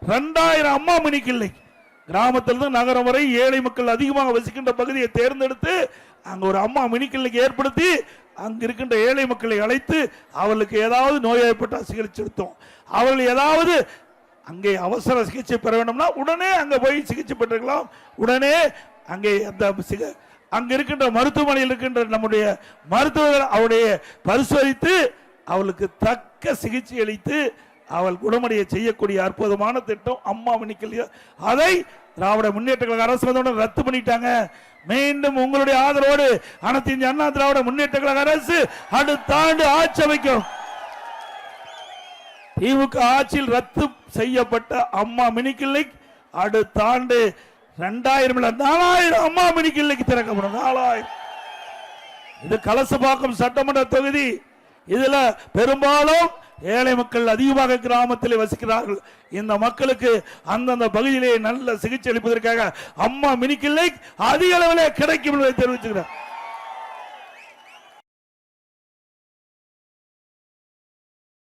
2000 அம்மா mini clinic கிராமத்திலிருந்து நகரம் வரை ஏழை மக்கள் அதிகமாக வசிக்கின்ற பகுதியை தேர்ந்தெடுத்து அங்க ஒரு அம்மா மினி கிளினிக் ஏற்படுத்தி அங்க இருக்கின்ற ஏழை மக்களை அழைத்து அவர்களுக்கு ஏதாவது நோய்வாய்ப்பட்ட சிகிச்சை எடுத்தோம். அவர்கள் ஏதாவது அங்கே அவசர சிகிச்சை பெற வேண்டும்னா உடனே அங்க போய் சிகிச்சை பெற்றுக்கலாம். உடனே அங்கே அந்த அங்க இருக்கின்ற மருத்துவமனையில் இருக்கின்ற நம்முடைய மருத்துவர்கள் அவருடைய பரிசோதித்து அவளுக்கு தக்க சிகிச்சை அளித்து அவள் குணமடைய செய்யக்கூடிய அற்புதமான திட்டம் அம்மா மினி கிளினிக். அதை திராவிட முன்னேற்ற கழக அரசு ரத்து பண்ணிட்டாங்க. மீண்டும் உங்களுடைய ஆதரவோடு அனைத்து இந்திய அண்ணா திராவிட முன்னேற்ற கழக அரசு அடுத்த ஆண்டு ஆட்சி அமைக்கும். திமுக ஆட்சியில் ரத்து செய்யப்பட்ட அம்மா மினி கிளினிக் அடுத்த ஆண்டு 2000 அம்மா மினி கிளினிக் திறக்கப்படும். 4000. இது கலசபாக்கம் சட்டமன்ற தொகுதி. இதுல பெரும்பாலும் ஏழை மக்கள் அதிகமாக கிராமத்தில் வசிக்கிறார்கள். இந்த மக்களுக்கு அந்தந்த பகுதியிலே நல்ல சிகிச்சை அளிப்பதற்காக அம்மா மினி கிளினிக் அதிக அளவில் கிடைக்கும் என்பதை தெரிவிச்சுக்கிறேன்.